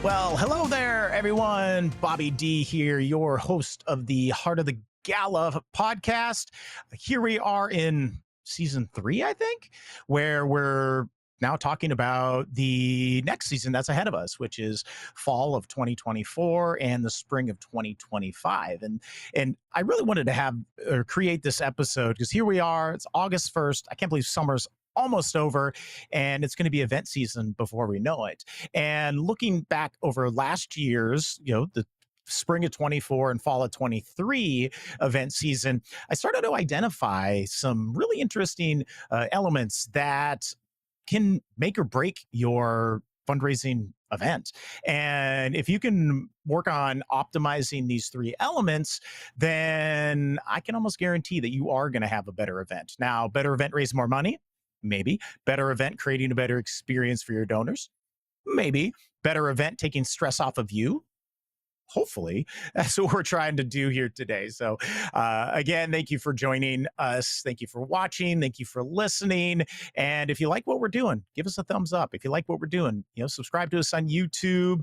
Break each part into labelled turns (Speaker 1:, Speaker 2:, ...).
Speaker 1: Well, hello there, everyone. Bobby D here, your host of the Heart of the Gala podcast. Here we are in season 3, I think, where we're now talking about the next season that's ahead of us, which is fall of 2024 and the spring of 2025. And I really wanted to have or create this episode because here we are. It's August 1st. I can't believe summer's almost over, and it's going to be event season before we know it. And looking back over last year's, the spring of 24 and fall of 23 event season, I started to identify some really interesting elements that can make or break your fundraising event. And if you can work on optimizing these 3 elements, then I can almost guarantee that you are going to have a better event. Now, better event raise more money. Maybe. Better event creating a better experience for your donors. Maybe. Better event taking stress off of you. Hopefully, that's what we're trying to do here today. So again, thank you for joining us. Thank you for watching. Thank you for listening. And if you like what we're doing, give us a thumbs up. If you like what we're doing, subscribe to us on YouTube,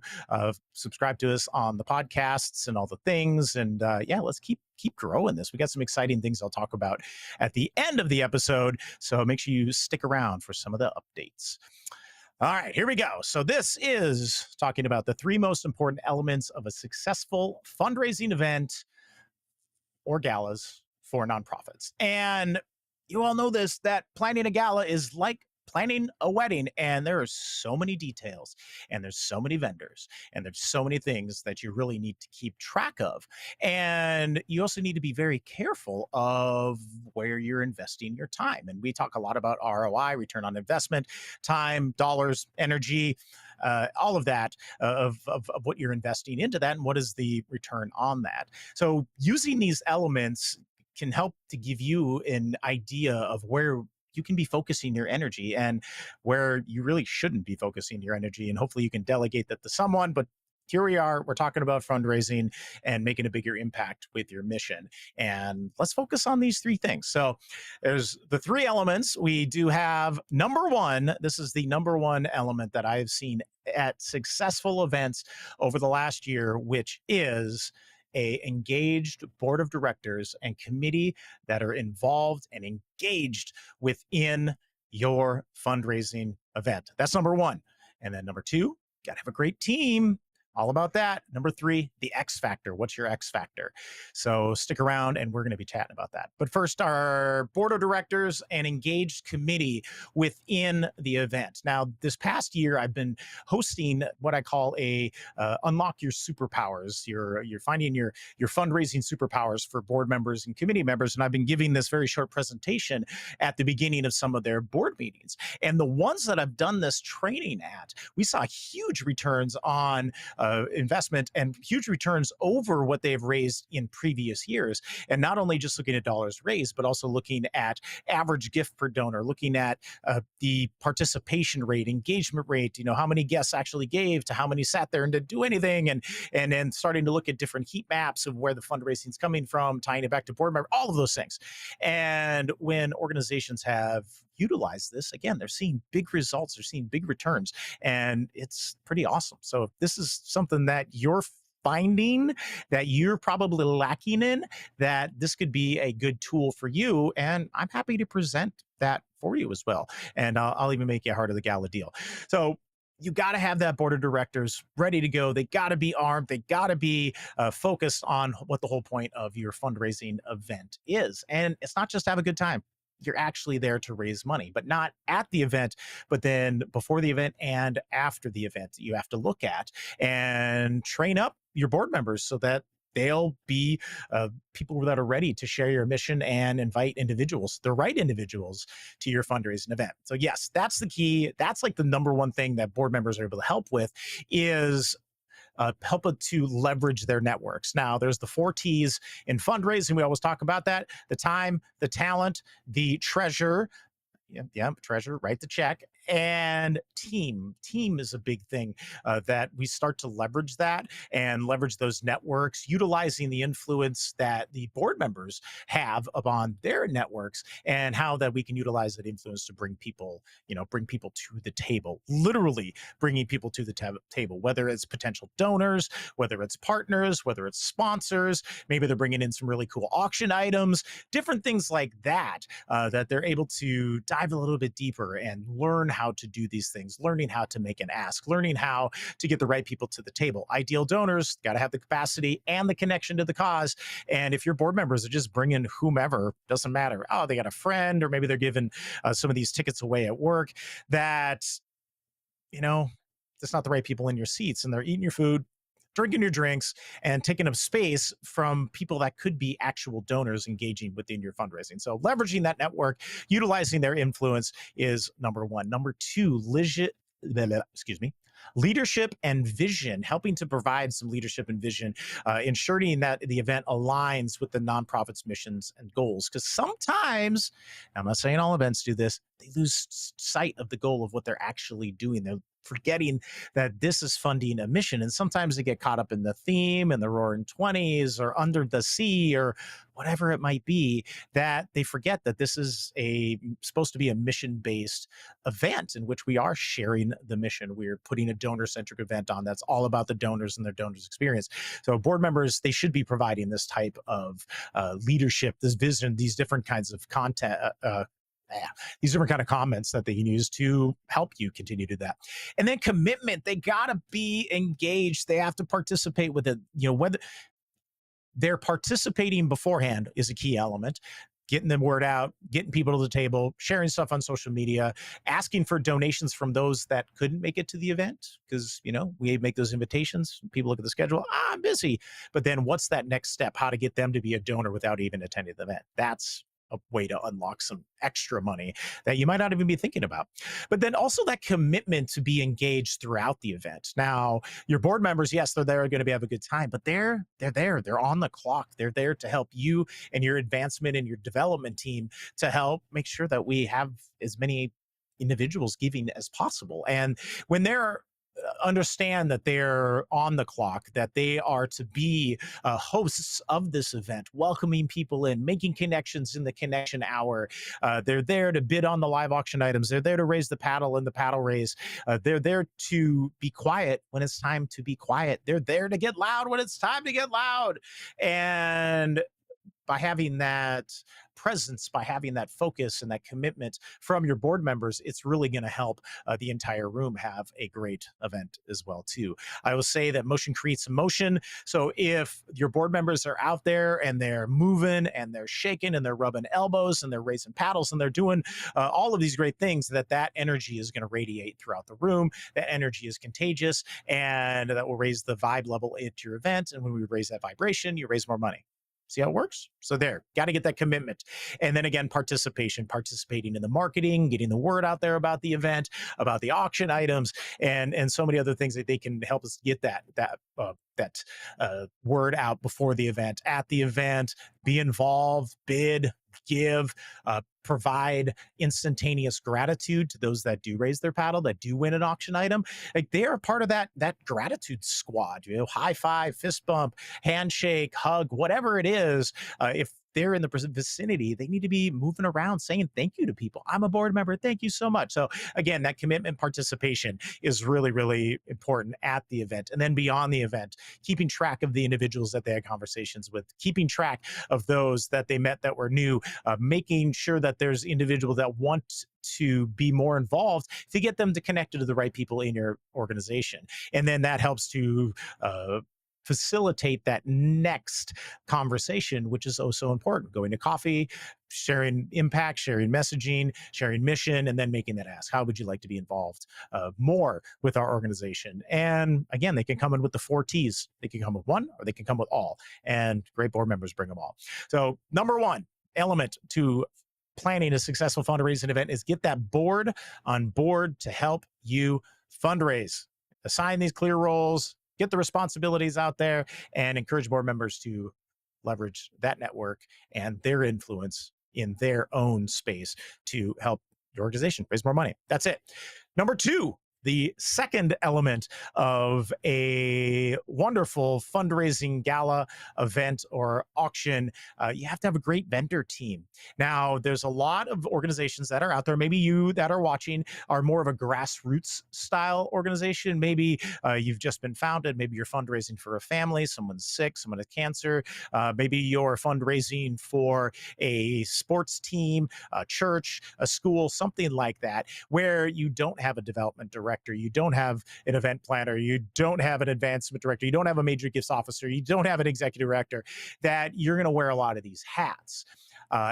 Speaker 1: subscribe to us on the podcasts and all the things. And let's keep growing this. We got some exciting things I'll talk about at the end of the episode. So make sure you stick around for some of the updates. All right, here we go. So this is talking about the 3 most important elements of a successful fundraising event or galas for nonprofits. And you all know this, that planning a gala is like planning a wedding, and there are so many details, and there's so many vendors, and there's so many things that you really need to keep track of. And you also need to be very careful of where you're investing your time. And we talk a lot about ROI, return on investment, time, dollars, energy, all of that, of what you're investing into that, and what is the return on that. So using these elements can help to give you an idea of where you can be focusing your energy and where you really shouldn't be focusing your energy. And hopefully you can delegate that to someone. But here we are, we're talking about fundraising and making a bigger impact with your mission. And let's focus on these 3 things. So there's the 3 elements. We do have number 1. This is the number 1 element that I've seen at successful events over the last year, which is a engaged board of directors and committee that are involved and engaged within your fundraising event. That's number 1. And then number 2, got to have a great team. All about that. Number 3, the X factor. What's your X factor? So stick around and we're going to be chatting about that. But first, our board of directors and engaged committee within the event. Now, this past year, I've been hosting what I call a unlock your superpowers. You're finding your fundraising superpowers for board members and committee members. And I've been giving this very short presentation at the beginning of some of their board meetings. And the ones that I've done this training at, we saw huge returns on investment and huge returns over what they've raised in previous years. And not only just looking at dollars raised, but also looking at average gift per donor, looking at the participation rate, engagement rate, how many guests actually gave to how many sat there and didn't do anything. And then starting to look at different heat maps of where the fundraising is coming from, tying it back to board member, all of those things. And when organizations have utilized this, again, they're seeing big results, they're seeing big returns, and it's pretty awesome. So if this is something that you're finding that you're probably lacking in, that this could be a good tool for you, and I'm happy to present that for you as well. And I'll even make you a Heart of the Gala deal. So you got to have that board of directors ready to go. They got to be armed. They got to be focused on what the whole point of your fundraising event is. And it's not just have a good time. You're actually there to raise money, but not at the event, but then before the event and after the event. You have to look at and train up your board members so that they'll be people that are ready to share your mission and invite individuals, the right individuals, to your fundraising event. So yes, that's the key. That's like the number 1 thing that board members are able to help with is help to leverage their networks. Now, there's the 4 T's in fundraising. We always talk about that: the time, the talent, the treasure. Yeah, treasure, write the check, And team is a big thing that we start to leverage that and leverage those networks, utilizing the influence that the board members have upon their networks, and how that we can utilize that influence to bring people to the table, literally bringing people to the table, whether it's potential donors, whether it's partners, whether it's sponsors. Maybe they're bringing in some really cool auction items, different things like that, that they're able to dive a little bit deeper and learn how to do these things, learning how to make an ask, learning how to get the right people to the table. Ideal donors got to have the capacity and the connection to the cause. And if your board members are just bringing whomever, doesn't matter. Oh, they got a friend, or maybe they're giving some of these tickets away at work, that, you know, that's not the right people in your seats, and they're eating your food, drinking your drinks, and taking up space from people that could be actual donors engaging within your fundraising. So leveraging that network, utilizing their influence is number one. Number two, leadership and vision, helping to provide some leadership and vision, ensuring that the event aligns with the nonprofit's missions and goals. Because sometimes, I'm not saying all events do this, they lose sight of the goal of what they're actually doing. They're forgetting that this is funding a mission. And sometimes they get caught up in the theme and the roaring 20s or under the sea or whatever it might be, that they forget that this is supposed to be a mission-based event in which we are sharing the mission. We're putting a donor-centric event on that's all about the donors and their donors' experience. So board members, they should be providing this type of leadership, this vision, these different kinds of content, these different kind of comments that they can use to help you continue to do that. And then commitment, they got to be engaged. They have to participate with it. Whether they're participating beforehand is a key element. Getting the word out, getting people to the table, sharing stuff on social media, asking for donations from those that couldn't make it to the event. Because, we make those invitations. People look at the schedule. I'm busy. But then what's that next step? How to get them to be a donor without even attending the event? That's a way to unlock some extra money that you might not even be thinking about. But then also that commitment to be engaged throughout the event. Now, your board members, yes, they're there, going to have a good time, but they're there. They're on the clock. They're there to help you and your advancement and your development team, to help make sure that we have as many individuals giving as possible. And when they're understand that they're on the clock, that they are to be hosts of this event, welcoming people in, making connections in the connection hour. They're there to bid on the live auction items. They're there to raise the paddle in the paddle raise. They're there to be quiet when it's time to be quiet. They're there to get loud when it's time to get loud. And by having that presence, by having that focus and that commitment from your board members, it's really going to help the entire room have a great event as well too. I will say that motion creates emotion. So if your board members are out there and they're moving and they're shaking and they're rubbing elbows and they're raising paddles and they're doing all of these great things, that energy is going to radiate throughout the room. That energy is contagious, and that will raise the vibe level into your event. And when we raise that vibration, you raise more money. See how it works? So there, got to get that commitment. And then again, participating in the marketing, getting the word out there about the event, about the auction items, and so many other things that they can help us get that word out before the event, at the event, be involved, bid, give, provide instantaneous gratitude to those that do raise their paddle, that do win an auction item. Like, they are part of that gratitude squad. High five, fist bump, handshake, hug, whatever it is. If they're in the vicinity, they need to be moving around saying thank you to people. I'm a board member. Thank you so much. So again, that commitment, participation is really, really important at the event. And then beyond the event, keeping track of the individuals that they had conversations with, keeping track of those that they met that were new, making sure that there's individuals that want to be more involved, to get them to connect to the right people in your organization. And then that helps to facilitate that next conversation, which is oh so important. Going to coffee, sharing impact, sharing messaging, sharing mission, and then making that ask. How would you like to be involved more with our organization? And again, they can come in with the 4 T's. They can come with one, or they can come with all. And great board members bring them all. So number one element to planning a successful fundraising event is get that board on board to help you fundraise. Assign these clear roles, get the responsibilities out there, and encourage board members to leverage that network and their influence in their own space to help your organization raise more money. That's it. Number two, the second element of a wonderful fundraising gala event or auction, you have to have a great vendor team. Now, there's a lot of organizations that are out there. Maybe you that are watching are more of a grassroots style organization. Maybe you've just been founded. Maybe you're fundraising for a family, someone's sick, someone has cancer. Maybe you're fundraising for a sports team, a church, a school, something like that, where you don't have a development director, you don't have an event planner, you don't have an advancement director, you don't have a major gifts officer, you don't have an executive director, that you're going to wear a lot of these hats.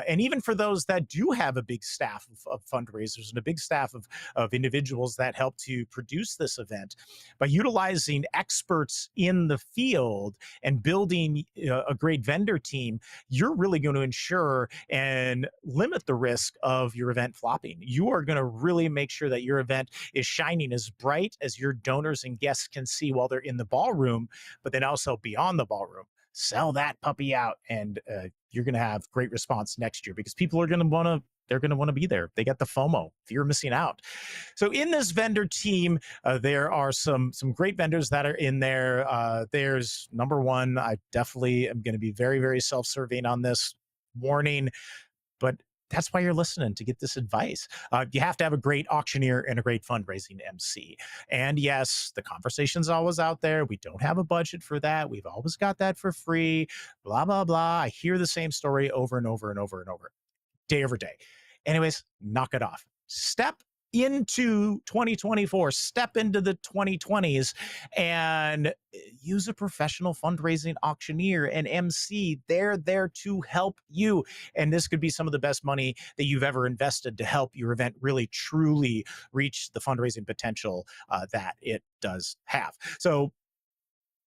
Speaker 1: And even for those that do have a big staff of fundraisers and a big staff of individuals that help to produce this event, by utilizing experts in the field and building a great vendor team, you're really going to ensure and limit the risk of your event flopping. You are going to really make sure that your event is shining as bright as your donors and guests can see while they're in the ballroom, but then also beyond the ballroom. Sell that puppy out, and you're going to have great response next year because people are going to want to. They're going to want to be there. They got the FOMO, fear of missing out. So in this vendor team, there are some great vendors that are in there. There's number one. I definitely am going to be very, very self-serving on this warning, but that's why you're listening, to get this advice. You have to have a great auctioneer and a great fundraising MC. And yes, the conversation's always out there. We don't have a budget for that. We've always got that for free, blah, blah, blah. I hear the same story over and over and over and over, day over day. Anyways, knock it off. Step into 2024, step into the 2020s, and use a professional fundraising auctioneer and MC. They're there to help you. And this could be some of the best money that you've ever invested to help your event really, truly reach the fundraising potential that it does have. So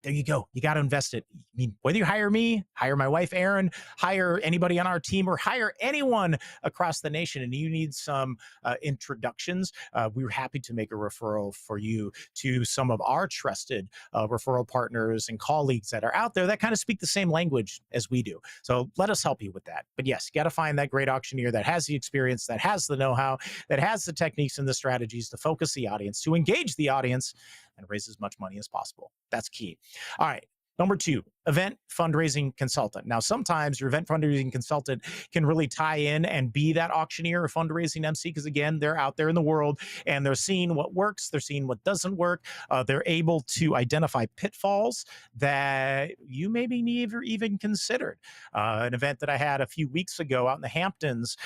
Speaker 1: there you go. You got to invest it. I mean, whether you hire me, hire my wife, Erin, hire anybody on our team, or hire anyone across the nation, and you need some introductions, we're happy to make a referral for you to some of our trusted referral partners and colleagues that are out there that kind of speak the same language as we do. So let us help you with that. But yes, you got to find that great auctioneer that has the experience, that has the know-how, that has the techniques and the strategies to focus the audience, to engage the audience, and raise as much money as possible. That's key. All right. Number two, event fundraising consultant. Now, sometimes your event fundraising consultant can really tie in and be that auctioneer or fundraising MC because, again, they're out there in the world and they're seeing what works, they're seeing what doesn't work. They're able to identify pitfalls that you maybe never even considered. An event that I had a few weeks ago out in the Hamptons,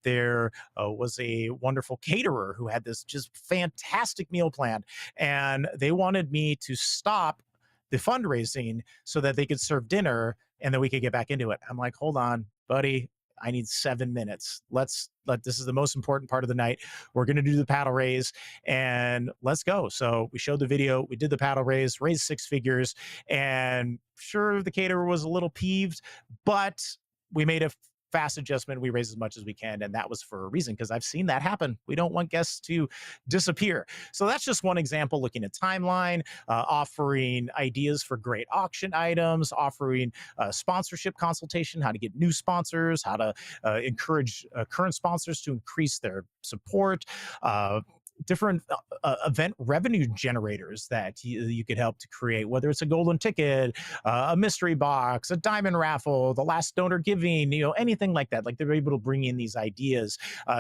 Speaker 1: there was a wonderful caterer who had this just fantastic meal plan, and they wanted me to stop the fundraising so that they could serve dinner and then we could get back into it. I'm like, hold on, buddy. I need 7 minutes. This is the most important part of the night. We're going to do the paddle raise and let's go. So we showed the video, we did the paddle raise, raised 6 figures, and sure, the caterer was a little peeved, but we made a fast adjustment. We raised as much as we can, and that was for a reason, because I've seen that happen. We don't want guests to disappear. So that's just one example, looking at timeline, offering ideas for great auction items, offering sponsorship consultation, how to get new sponsors, how to encourage current sponsors to increase their support, different event revenue generators that you could help to create, whether it's a golden ticket, a mystery box, a diamond raffle, the last donor giving, anything like that. Like, they're able to bring in these ideas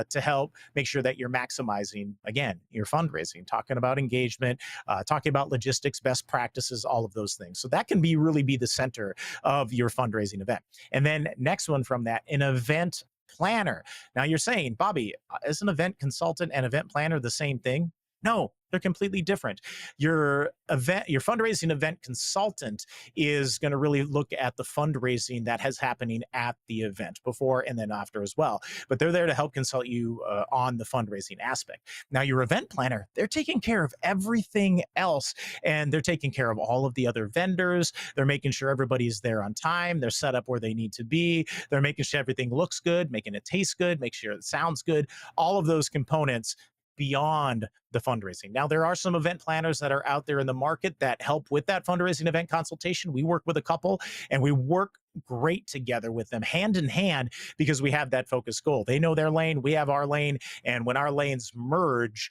Speaker 1: to help make sure that you're maximizing, again, your fundraising, talking about engagement, talking about logistics, best practices, all of those things. So that can really be the center of your fundraising event. And then next one from that, an event planner. Now you're saying, Bobby, is an event consultant and event planner the same thing? No, they're completely different. Your fundraising event consultant is going to really look at the fundraising that has happening at the event before and then after as well. But they're there to help consult you on the fundraising aspect. Now, your event planner, they're taking care of everything else, and they're taking care of all of the other vendors. They're making sure everybody's there on time. They're set up where they need to be. They're making sure everything looks good, making it taste good, make sure it sounds good. All of those components beyond the fundraising. Now, there are some event planners that are out there in the market that help with that fundraising event consultation. We work with a couple, and we work great together with them, hand in hand, because we have that focused goal. They know their lane, we have our lane, and when our lanes merge,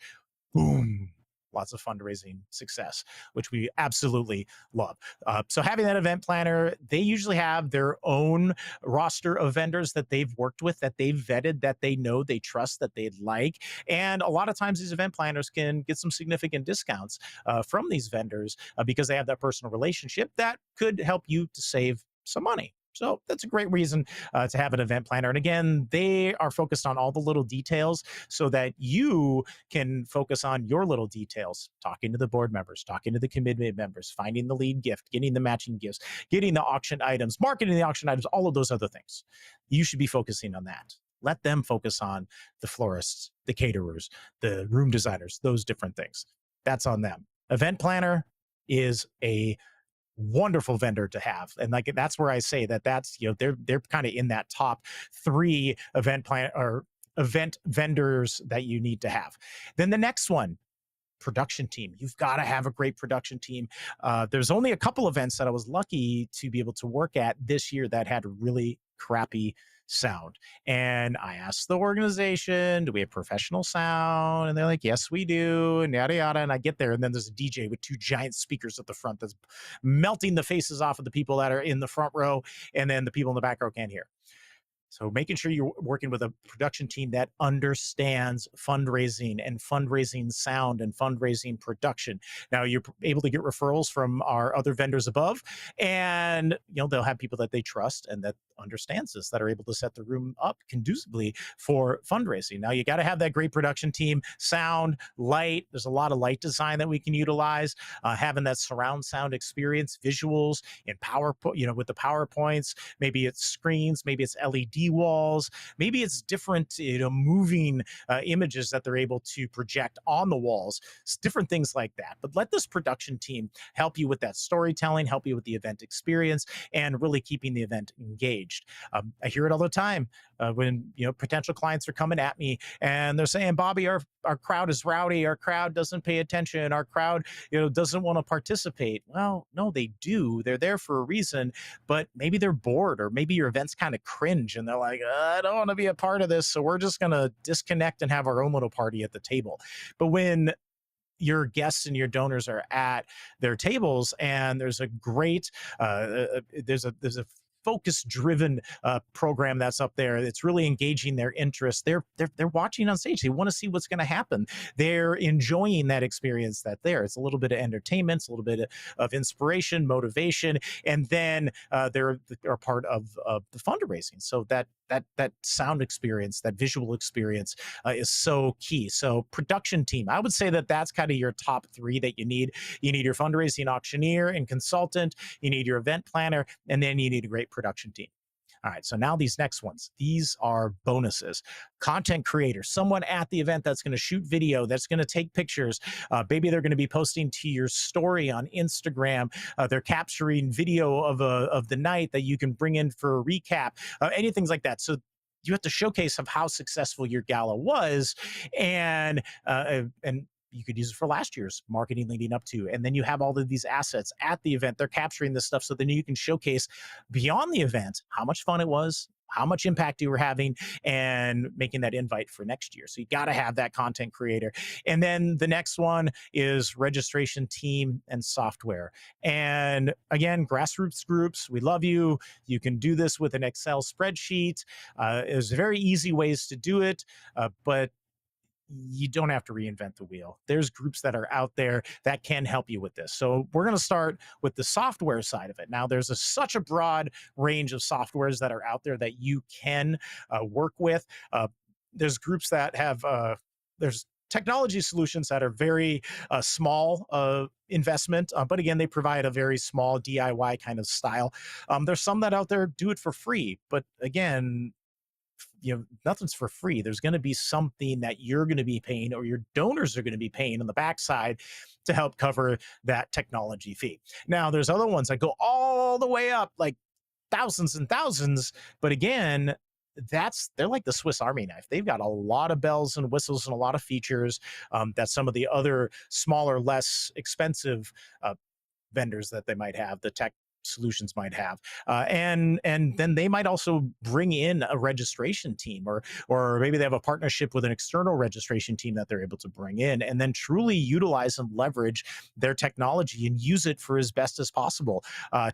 Speaker 1: boom, lots of fundraising success, which we absolutely love. So having that event planner, they usually have their own roster of vendors that they've worked with, that they've vetted, that they know, they trust, that they'd like. And a lot of times these event planners can get some significant discounts from these vendors because they have that personal relationship that could help you to save some money. So that's a great reason to have an event planner. And again, they are focused on all the little details so that you can focus on your little details, talking to the board members, talking to the committee members, finding the lead gift, getting the matching gifts, getting the auction items, marketing the auction items, all of those other things. You should be focusing on that. Let them focus on the florists, the caterers, the room designers, those different things. That's on them. Event planner is a wonderful vendor to have, and like that's where I say that that's, you know, they're kind of in that top 3 event plan or event vendors that you need to have. Then the next one, production team. You've got to have a great production team. There's only a couple events that I was lucky to be able to work at this year that had really crappy sound. And I asked the organization, do we have professional sound? And they're like, yes, we do, and yada, yada. And I get there, and then there's a DJ with 2 giant speakers at the front that's melting the faces off of the people that are in the front row, and then the people in the back row can't hear. So making sure you're working with a production team that understands fundraising and fundraising sound and fundraising production. Now you're able to get referrals from our other vendors above, and you know they'll have people that they trust and that understands this, that are able to set the room up conducively for fundraising. Now you got to have that great production team, sound, light. There's a lot of light design that we can utilize. Having that surround sound experience, visuals, and PowerPoint, you know, with the PowerPoints. Maybe it's screens, maybe it's LED walls, maybe it's different, you know, moving images that they're able to project on the walls. It's different things like that. But let this production team help you with that storytelling, help you with the event experience, and really keeping the event engaged. I hear it all the time when, you know, potential clients are coming at me and they're saying, Bobby, our crowd is rowdy, our crowd doesn't pay attention, our crowd, you know, doesn't want to participate. Well, no, they do. They're there for a reason, but maybe they're bored, or maybe your event's kind of cringe and they're like, I don't want to be a part of this, so we're just going to disconnect and have our own little party at the table. But when your guests and your donors are at their tables and there's a great there's a focus driven program that's up there, it's really engaging their interest. They're watching on stage, they want to see what's going to happen, they're enjoying that experience. That there, it's a little bit of entertainment, it's a little bit of inspiration, motivation, and then they're part of the fundraising. So that sound experience, that visual experience is so key. So production team, I would say that that's kind of your top 3 that you need. You need your fundraising auctioneer and consultant, you need your event planner, and then you need a great production team. All right, so now these next ones, these are bonuses. Content creator, someone at the event that's going to shoot video, that's going to take pictures. Maybe they're going to be posting to your story on Instagram. They're capturing video of the night that you can bring in for a recap, anything like that. So you have to showcase of how successful your gala was, and you could use it for last year's marketing leading up to. And then you have all of these assets at the event. They're capturing this stuff so then you can showcase beyond the event how much fun it was, how much impact you were having, and making that invite for next year. So you got to have that content creator. And then the next one is registration team and software. And again, grassroots groups, we love you. You can do this with an Excel spreadsheet. There's very easy ways to do it, but you don't have to reinvent the wheel. There's groups that are out there that can help you with this. So we're going to start with the software side of it. Now, there's such a broad range of softwares that are out there that you can work with. There's groups that have, there's technology solutions that are very small investment, but again, they provide a very small DIY kind of style. There's some that out there do it for free, but again, you know, nothing's for free. There's going to be something that you're going to be paying, or your donors are going to be paying on the backside to help cover that technology fee. Now, there's other ones that go all the way up, like thousands and thousands, but again, they're like the Swiss Army knife. They've got a lot of bells and whistles and a lot of features that some of the other smaller, less expensive vendors that they might have, the tech solutions might have, and then they might also bring in a registration team, or maybe they have a partnership with an external registration team that they're able to bring in, and then truly utilize and leverage their technology and use it for as best as possible.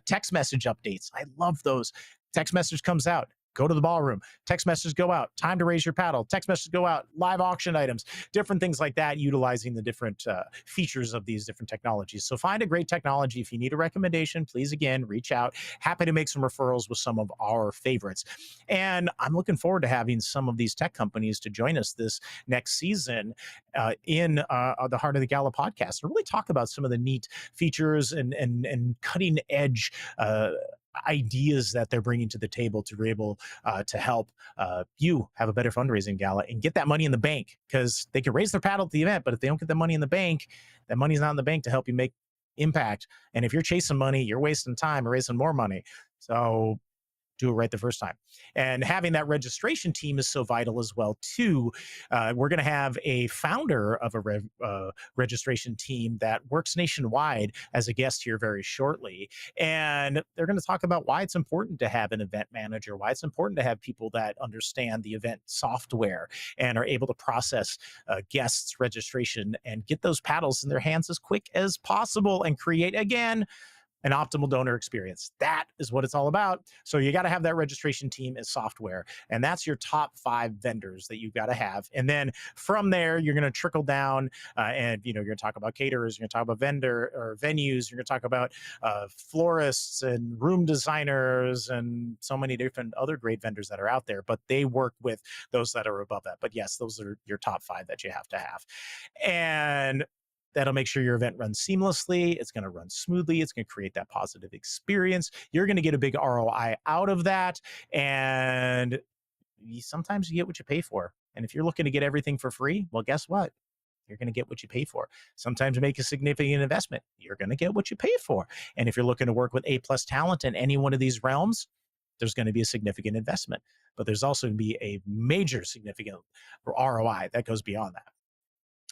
Speaker 1: Text message updates, I love those. Text message comes out, go to the ballroom. Text messages go out, time to raise your paddle. Text messages go out, live auction items, different things like that, utilizing the different features of these different technologies. So find a great technology. If you need a recommendation, please, again, reach out. Happy to make some referrals with some of our favorites. And I'm looking forward to having some of these tech companies to join us this next season in the Heart of the Gala podcast to really talk about some of the neat features and cutting edge ideas that they're bringing to the table to be able to help you have a better fundraising gala and get that money in the bank, because they can raise their paddle at the event, but if they don't get the money in the bank, that money's not in the bank to help you make impact. And if you're chasing money, you're wasting time or raising more money. So do it right the first time. And having that registration team is so vital as well too. We're going to have a founder of a registration team that works nationwide as a guest here very shortly, and they're going to talk about why it's important to have an event manager, why it's important to have people that understand the event software and are able to process guests registration and get those paddles in their hands as quick as possible and create, again, an optimal donor experience. That is what it's all about. So you got to have that registration team as software, and that's your top 5 vendors that you've got to have. And then from there, you're going to trickle down, and you're going to talk about caterers, you're going to talk about vendor or venues, you're going to talk about florists and room designers and so many different other great vendors that are out there. But they work with those that are above that. But yes, those are your top 5 that you have to have. And that'll make sure your event runs seamlessly. It's going to run smoothly. It's going to create that positive experience. You're going to get a big ROI out of that. And sometimes you get what you pay for. And if you're looking to get everything for free, well, guess what? You're going to get what you pay for. Sometimes make a significant investment. You're going to get what you pay for. And if you're looking to work with A+ talent in any one of these realms, there's going to be a significant investment. But there's also going to be a major significant ROI that goes beyond that.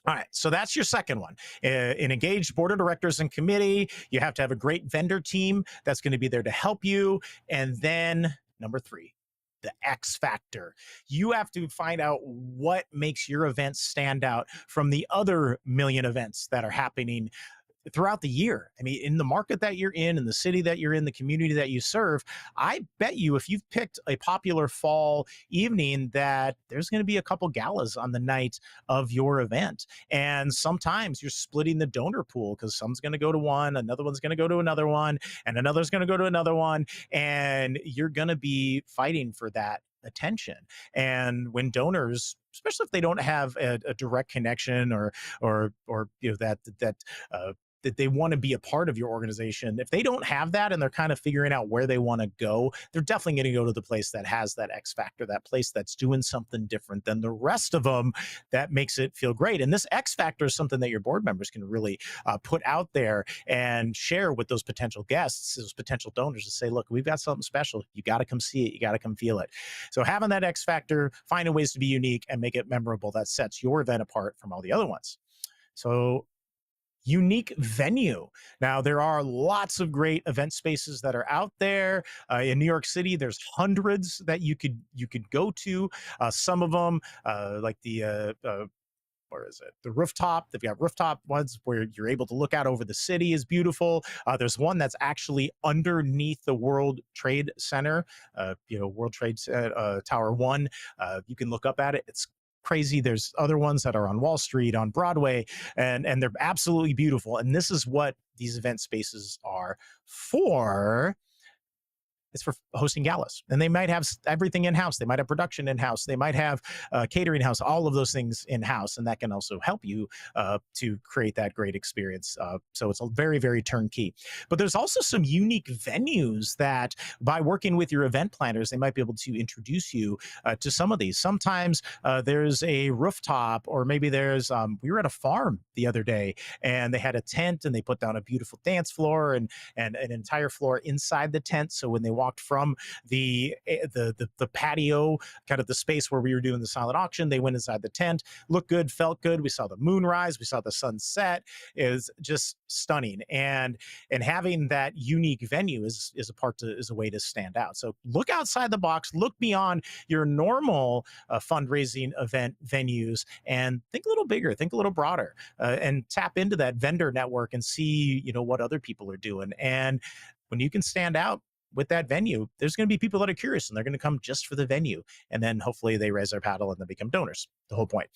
Speaker 1: All right, so that's your second one. An engaged board of directors and committee. You have to have a great vendor team that's going to be there to help you. And then number 3, the X factor. You have to find out what makes your event stand out from the other million events that are happening throughout the year. I mean, in the market that you're in the city that you're in, the community that you serve, I bet you if you've picked a popular fall evening that there's going to be a couple galas on the night of your event. And sometimes you're splitting the donor pool because someone's going to go to one, another one's going to go to another one, and another's going to go to another one. And you're going to be fighting for that attention. And when donors, especially if they don't have a direct connection or that they want to be a part of your organization, if they don't have that and they're kind of figuring out where they want to go, they're definitely going to go to the place that has that X factor, that place that's doing something different than the rest of them that makes it feel great. And this X factor is something that your board members can really put out there and share with those potential guests, those potential donors, to say, look, we've got something special. You got to come see it. You got to come feel it. So having that X factor, finding ways to be unique and make it memorable, that sets your event apart from all the other ones. So unique venue. Now, there are lots of great event spaces that are out there. In New York City, there's hundreds that you could go to. Some of them, like the where is it? The rooftop. They've got rooftop ones where you're able to look out over the city, is beautiful. There's one that's actually underneath the World Trade Center, World Trade Tower 1. You can look up at it. It's crazy. There's other ones that are on Wall Street, on Broadway, and they're absolutely beautiful. And this is what these event spaces are for. It's for hosting galas, and they might have everything in-house. They might have production in-house. They might have catering house, all of those things in-house, and that can also help you to create that great experience. So it's a very, very turnkey. But there's also some unique venues that, by working with your event planners, they might be able to introduce you to some of these. Sometimes there's a rooftop, or maybe there's, we were at a farm the other day, and they had a tent, and they put down a beautiful dance floor and an entire floor inside the tent. So when they walk walked from the patio, kind of the space where we were doing the silent auction. They went inside the tent, looked good, felt good. We saw the moonrise, we saw the sunset. It was just stunning. And having that unique venue is a way to stand out. So look outside the box, look beyond your normal fundraising event venues, and think a little bigger, think a little broader, and tap into that vendor network and see what other people are doing. And when you can stand out with that venue, there's going to be people that are curious and they're going to come just for the venue. And then hopefully they raise their paddle and they become donors. The whole point.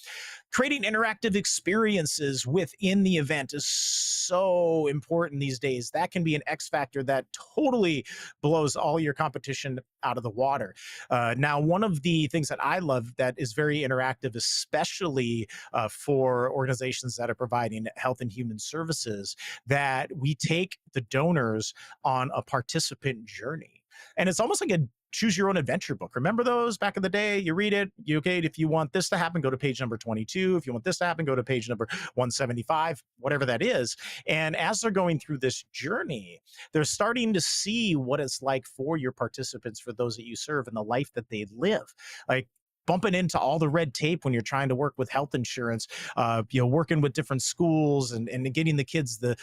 Speaker 1: Creating interactive experiences within the event is so important these days. That can be an X factor that totally blows all your competition out of the water. Now, one of the things that I love that is very interactive, especially for organizations that are providing health and human services, that we take the donors on a participant journey. And it's almost like a choose your own adventure book. Remember those back in the day? You read it, if you want this to happen, go to page number 22. If you want this to happen, go to page number 175, whatever that is. And as they're going through this journey, they're starting to see what it's like for your participants, for those that you serve, and the life that they live. Like, bumping into all the red tape when you're trying to work with health insurance, working with different schools and getting the kids the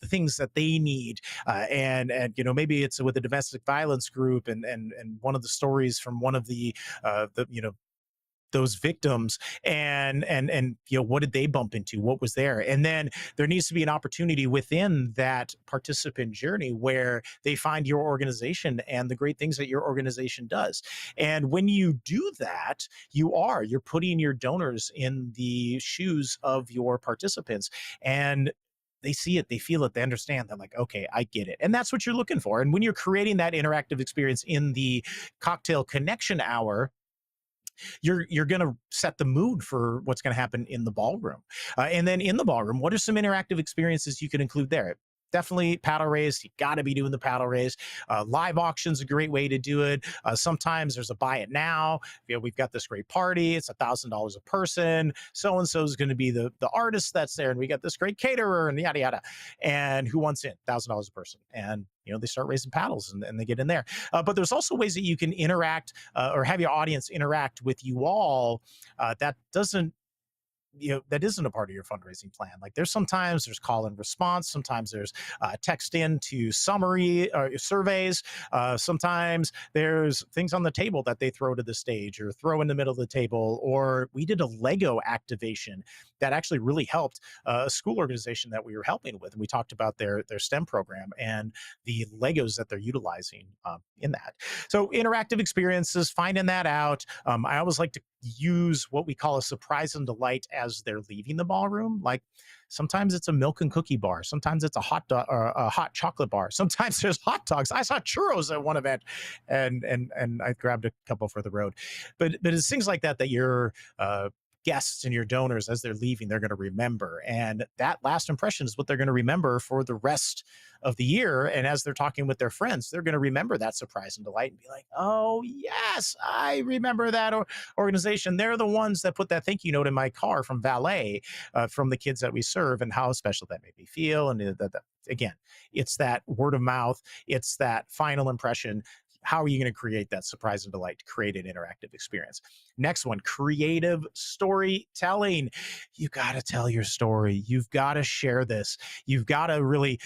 Speaker 1: things that they need, and maybe it's with a domestic violence group, and one of the stories from one of the those victims, and what did they bump into, what was there. And then there needs to be an opportunity within that participant journey where they find your organization and the great things that your organization does. And when you do that, you're putting your donors in the shoes of your participants, and they see it, they feel it, they understand. They're like, okay, I get it. And that's what you're looking for. And when you're creating that interactive experience in the cocktail connection hour, you're going to set the mood for what's going to happen in the ballroom. And then in the ballroom, what are some interactive experiences you can include there? Definitely paddle race. You got to be doing the paddle race. Live auction's a great way to do it. Sometimes there's a buy it now. We've got this great party. It's $1,000 a person. So-and-so is going to be the artist that's there. And we got this great caterer and yada, yada. And who wants in? $1,000 a person. And they start raising paddles and they get in there. But there's also ways that you can interact or have your audience interact with you all that isn't a part of your fundraising plan. Like, there's call and response. Sometimes there's text in to summary surveys. Sometimes there's things on the table that they throw to the stage or throw in the middle of the table. Or we did a Lego activation that actually really helped a school organization that we were helping with. And we talked about their STEM program and the Legos that they're utilizing in that. So interactive experiences, finding that out. I always like to use what we call a surprise and delight as they're leaving the ballroom. Like, sometimes it's a milk and cookie bar. Sometimes it's a hot dog or a hot chocolate bar. Sometimes there's hot dogs. I saw churros at one event, and I grabbed a couple for the road. But it's things like that your guests and your donors, as they're leaving, they're going to remember. And that last impression is what they're going to remember for the rest of the year. And as they're talking with their friends, they're going to remember that surprise and delight and be like, oh, yes, I remember that organization. They're the ones that put that thank you note in my car from valet, from the kids that we serve, and how special that made me feel. And again, it's that word of mouth. It's that final impression. How are you going to create that surprise and delight to create an interactive experience? Next one, creative storytelling. You got to tell your story. You've got to share this. You've got to really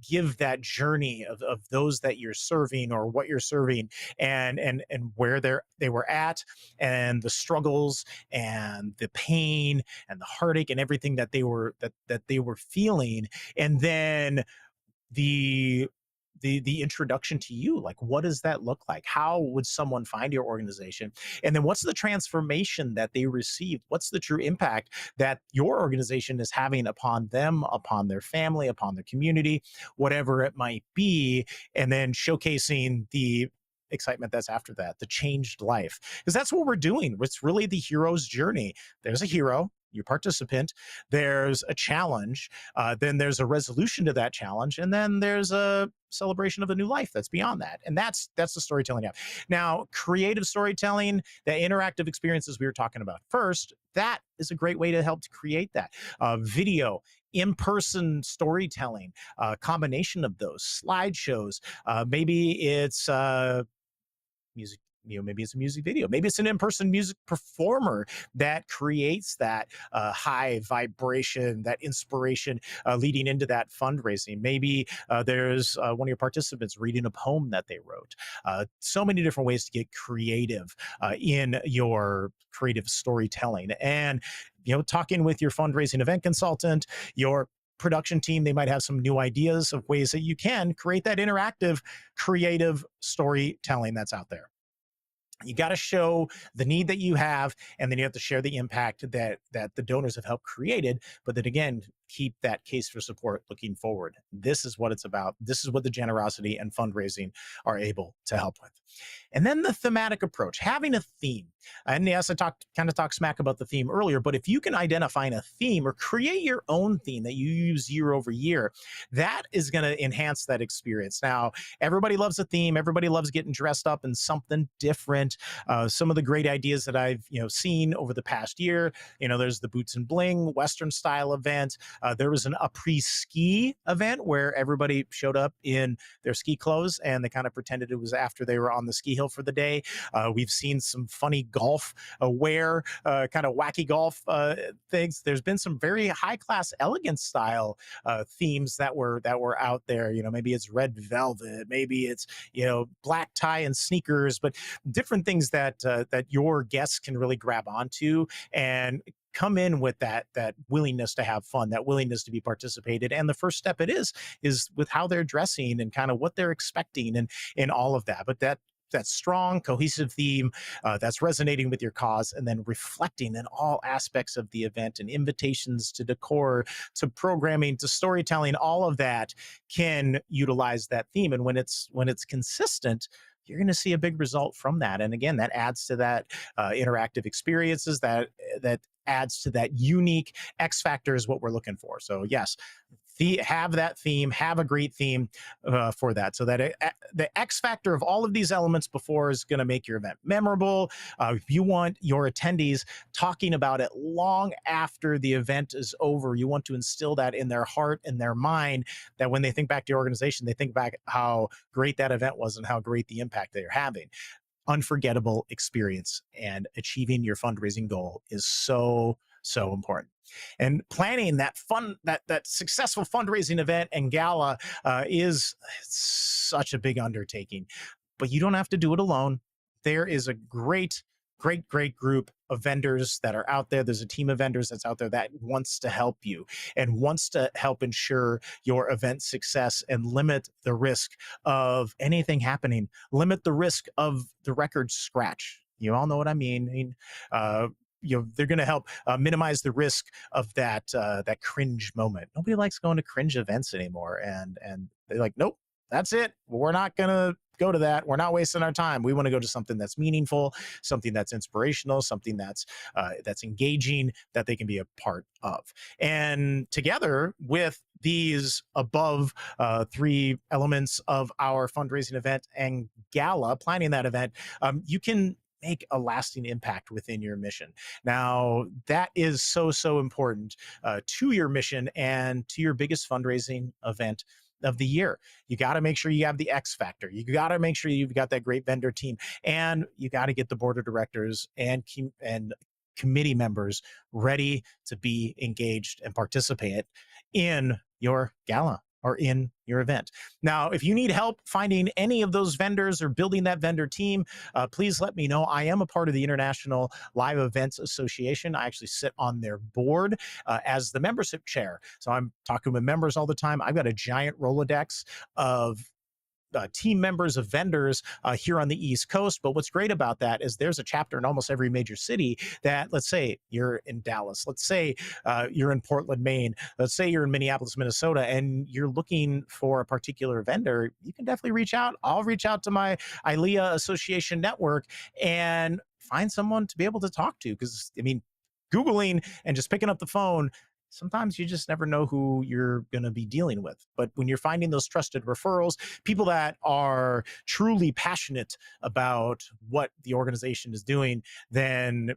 Speaker 1: give that journey of those that you're serving or what you're serving, and where they were at, and the struggles and the pain and the heartache and everything that they were feeling. And then the introduction to you, like, what does that look like? How would someone find your organization? And then what's the transformation that they received? What's the true impact that your organization is having upon them, upon their family, upon their community, whatever it might be? And then showcasing the excitement that's after that, the changed life, because that's what we're doing. It's really the hero's journey. There's a hero, your participant, there's a challenge, then there's a resolution to that challenge, and then there's a celebration of a new life that's beyond that. And that's the storytelling app. Now, creative storytelling, the interactive experiences we were talking about first, that is a great way to help to create that. Video, in-person storytelling, a combination of those slideshows. Maybe it's music, maybe it's a music video, maybe it's an in-person music performer that creates that high vibration, that inspiration leading into that fundraising. Maybe there's one of your participants reading a poem that they wrote. So many different ways to get creative in your creative storytelling. And talking with your fundraising event consultant, your production team, they might have some new ideas of ways that you can create that interactive creative storytelling that's out there. You got to show the need that you have, and then you have to share the impact that the donors have helped created. But then again, keep that case for support looking forward. This is what it's about. This is what the generosity and fundraising are able to help with. And then the thematic approach, having a theme. And yes, I talked smack about the theme earlier, but if you can identify a theme or create your own theme that you use year over year, that is going to enhance that experience. Now, everybody loves a theme. Everybody loves getting dressed up in something different. Some of the great ideas that I've seen over the past year, there's the Boots and Bling Western style event. There was an après-ski event where everybody showed up in their ski clothes and they kind of pretended it was after they were on the ski hill for the day. We've seen some funny golf wear, kind of wacky golf things. There's been some very high class, elegant style themes that were out there. Maybe it's red velvet, maybe it's black tie and sneakers, but different things that your guests can really grab onto and come in with that willingness to have fun, that willingness to be participated. And the first step it is with how they're dressing and kind of what they're expecting and all of that. But that strong, cohesive theme that's resonating with your cause, and then reflecting in all aspects of the event, and invitations to decor, to programming, to storytelling, all of that can utilize that theme. And when it's consistent, you're going to see a big result from that. And again, that adds to that interactive experiences, that adds to that unique X factor is what we're looking for. So yes, have that theme, have a great theme for that, so that the X factor of all of these elements before is going to make your event memorable. If you want your attendees talking about it long after the event is over, you want to instill that in their heart and their mind, that when they think back to your organization, they think back how great that event was and how great the impact they're having. Unforgettable experience, and achieving your fundraising goal is so important. And planning that successful fundraising event and gala is such a big undertaking, but you don't have to do it alone. There is a great group of vendors that are out there. There's a team of vendors that's out there that wants to help you and wants to help ensure your event success and limit the risk of anything happening, limit the risk of the record scratch. You all know what I mean. They're going to help minimize the risk of that cringe moment. Nobody likes going to cringe events anymore, and they're like, nope, that's it. We're not going to go to that. We're not wasting our time. We want to go to something that's meaningful, something that's inspirational, something that's engaging, that they can be a part of. And together with these above three elements of our fundraising event and gala, planning that event, you can make a lasting impact within your mission. Now, that is so important to your mission and to your biggest fundraising event of the year. You got to make sure you have the X factor. You got to make sure you've got that great vendor team, and you got to get the board of directors and committee members ready to be engaged and participate in your gala or in your event. Now, if you need help finding any of those vendors or building that vendor team, please let me know. I am a part of the International Live Events Association. I actually sit on their board as the membership chair. So I'm talking with members all the time. I've got a giant Rolodex of team members of vendors here on the East Coast. But what's great about that is there's a chapter in almost every major city that, let's say you're in Dallas, let's say you're in Portland, Maine, let's say you're in Minneapolis, Minnesota, and you're looking for a particular vendor, you can definitely reach out. I'll reach out to my ILEA Association network and find someone to be able to talk to. Because, I mean, Googling and just picking up the phone, sometimes you just never know who you're going to be dealing with. But when you're finding those trusted referrals, people that are truly passionate about what the organization is doing, then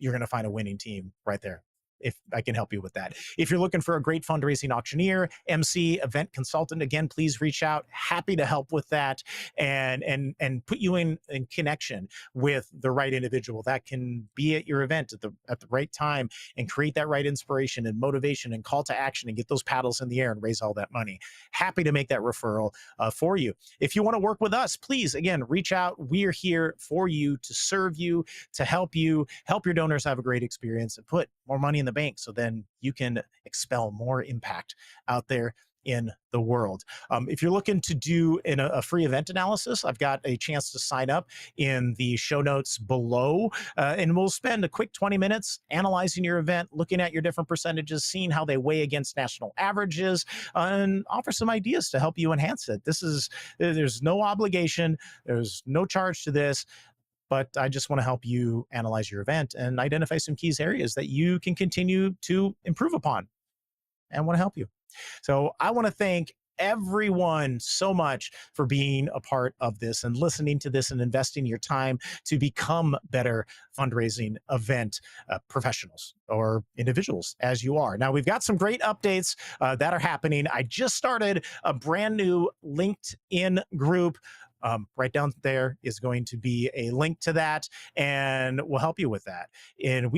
Speaker 1: you're going to find a winning team right there. if I can help you with that. If you're looking for a great fundraising auctioneer, MC, event consultant, again, please reach out. Happy to help with that and put you in connection with the right individual that can be at your event at the right time and create that right inspiration and motivation and call to action and get those paddles in the air and raise all that money. Happy to make that referral for you. If you want to work with us, please, again, reach out. We're here for you, to serve you, to help you, help your donors have a great experience and put more money in the bank so then you can expel more impact out there in the world. If you're looking to do a free event analysis, I've got a chance to sign up in the show notes below, and we'll spend a quick 20 minutes analyzing your event, looking at your different percentages, seeing how they weigh against national averages, and offer some ideas to help you enhance it. There's no obligation, there's no charge to this, but I just want to help you analyze your event and identify some key areas that you can continue to improve upon, and want to help you. So I want to thank everyone so much for being a part of this and listening to this and investing your time to become better fundraising event professionals or individuals as you are. Now, we've got some great updates that are happening. I just started a brand new LinkedIn group. Right down there is going to be a link to that, and we'll help you with that. And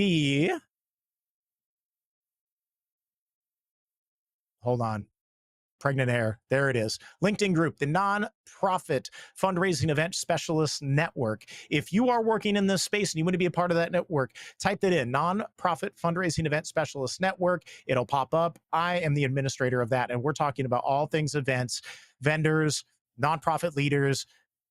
Speaker 1: hold on. Pregnant air. There it is. LinkedIn group, the nonprofit fundraising event specialist network. If you are working in this space and you want to be a part of that network, type that in, nonprofit fundraising event specialist network. It'll pop up. I am the administrator of that, and we're talking about all things events, vendors, nonprofit leaders,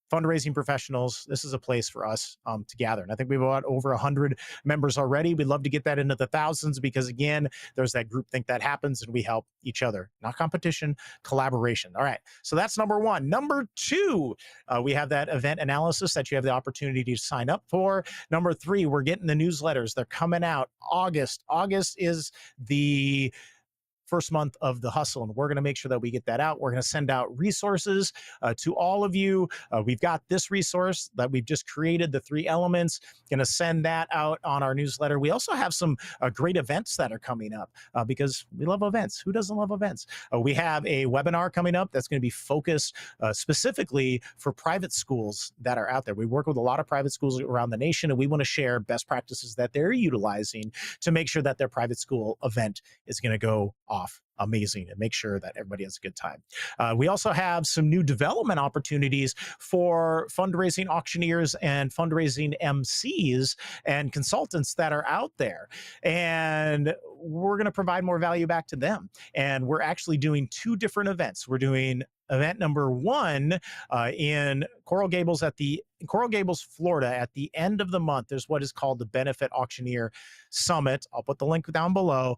Speaker 1: fundraising professionals. This is a place for us to gather. And I think we've got over 100 members already. We'd love to get that into the thousands because, again, there's that groupthink that happens and we help each other. Not competition, collaboration. All right. So that's number one. Number two, we have that event analysis that you have the opportunity to sign up for. Number three, we're getting the newsletters. They're coming out August. August is the first month of the hustle, and we're going to make sure that we get that out. We're going to send out resources to all of you. We've got this resource that we've just created, the 3 elements. Going to send that out on our newsletter. We also have some great events that are coming up because we love events. Who doesn't love events? We have a webinar coming up that's going to be focused specifically for private schools that are out there. We work with a lot of private schools around the nation, and we want to share best practices that they're utilizing to make sure that their private school event is going to go off amazing and make sure that everybody has a good time. We also have some new development opportunities for fundraising auctioneers and fundraising MCs and consultants that are out there. And we're going to provide more value back to them. And we're actually doing 2 different events. We're doing event number 1 in Coral Gables, Florida, at the end of the month. There's what is called the Benefit Auctioneer Summit. I'll put the link down below.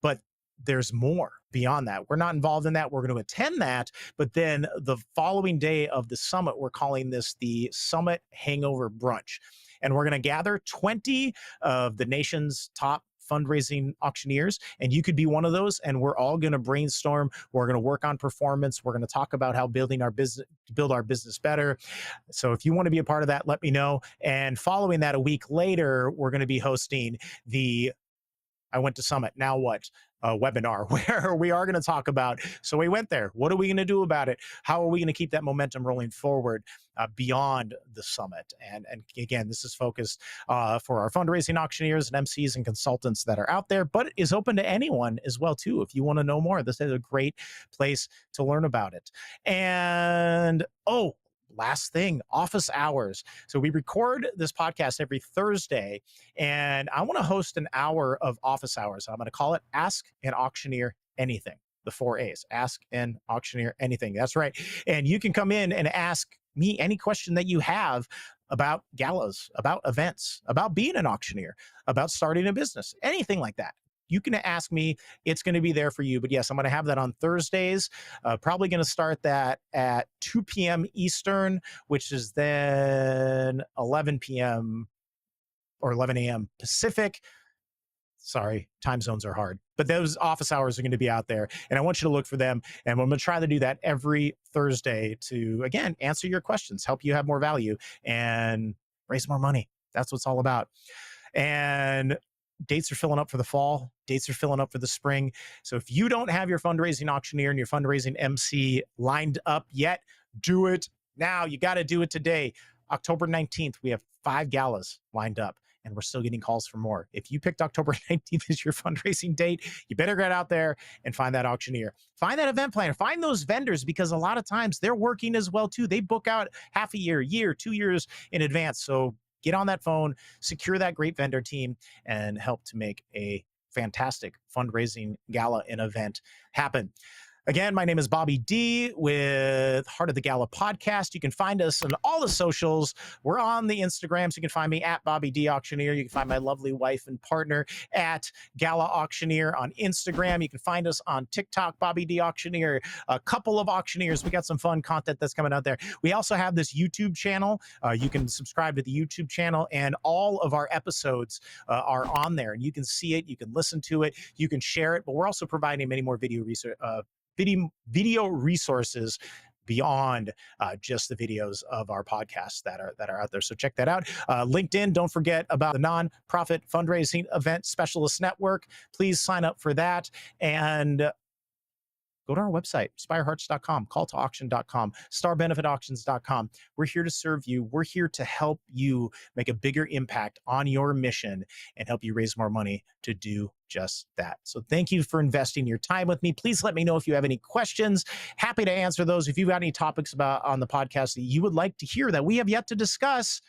Speaker 1: But there's more beyond that. We're not involved in that. We're going to attend that. But then the following day of the summit, we're calling this the Summit Hangover Brunch. And we're going to gather 20 of the nation's top fundraising auctioneers, and you could be one of those. And we're all going to brainstorm. We're going to work on performance. We're going to talk about how build our business better. So if you want to be a part of that, let me know. And following that, a week later, we're going to be hosting the I went to Summit, now what? Webinar, where we are going to talk about, so we went there. What are we going to do about it? How are we going to keep that momentum rolling forward beyond the summit? And again, this is focused for our fundraising auctioneers and MCs and consultants that are out there, but it is open to anyone as well, too. If you want to know more, this is a great place to learn about it. And, last thing, office hours. So we record this podcast every Thursday, and I want to host an hour of office hours. I'm going to call it Ask an Auctioneer Anything. The 4 A's, Ask an Auctioneer Anything. That's right. And you can come in and ask me any question that you have about galas, about events, about being an auctioneer, about starting a business, anything like that. You can ask me. It's going to be there for you. But yes, I'm going to have that on Thursdays. Probably going to start that at 2 p.m. Eastern, which is then 11 p.m. or 11 a.m. Pacific. Sorry, time zones are hard. But those office hours are going to be out there, and I want you to look for them. And I'm going to try to do that every Thursday to, again, answer your questions, help you have more value, and raise more money. That's what it's all about. And dates are filling up for the fall. Dates are filling up for the spring. So if you don't have your fundraising auctioneer and your fundraising MC lined up yet, do it now. You got to do it today. October 19th, we have 5 galas lined up, and we're still getting calls for more. If you picked October 19th as your fundraising date, you better get out there and find that auctioneer. Find that event planner. Find those vendors, because a lot of times they're working as well too. They book out half a year, 2 years in advance. So get on that phone, secure that great vendor team, and help to make a fantastic fundraising gala and event happen. Again, my name is Bobby D with Heart of the Gala podcast. You can find us on all the socials. We're on the Instagrams. You can find me at Bobby D Auctioneer. You can find my lovely wife and partner at Gala Auctioneer on Instagram. You can find us on TikTok, Bobby D Auctioneer. A couple of auctioneers. We got some fun content that's coming out there. We also have this YouTube channel. You can subscribe to the YouTube channel, and all of our episodes are on there. And you can see it. You can listen to it. You can share it. But we're also providing many more video resources beyond just the videos of our podcasts that are out there. So check that out. LinkedIn, don't forget about the nonprofit fundraising event specialist network. Please sign up for that, and go to our website, spirehearts.com, calltoauction.com, starbenefitauctions.com. We're here to serve you. We're here to help you make a bigger impact on your mission and help you raise more money to do just that. So thank you for investing your time with me. Please let me know if you have any questions. Happy to answer those. If you've got any topics on the podcast that you would like to hear that we have yet to discuss,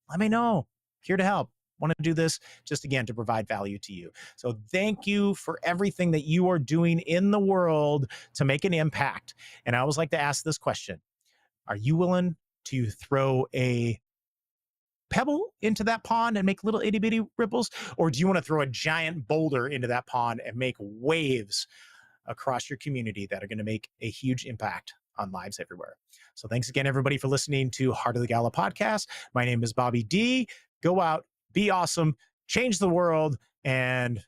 Speaker 1: let me know. Here to help. Want to do this just, again, to provide value to you. So thank you for everything that you are doing in the world to make an impact. And I always like to ask this question: are you willing to throw a pebble into that pond and make little itty bitty ripples? Or do you want to throw a giant boulder into that pond and make waves across your community that are going to make a huge impact on lives everywhere? So thanks again, everybody, for listening to Heart of the Gala podcast. My name is Bobby D. Go out, be awesome, change the world, and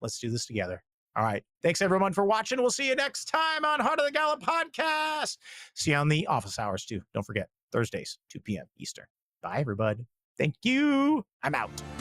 Speaker 1: let's do this together. All right. Thanks, everyone, for watching. We'll see you next time on Heart of the Gala podcast. See you on the office hours, too. Don't forget, Thursdays, 2 p.m. Eastern. Bye, everybody. Thank you. I'm out.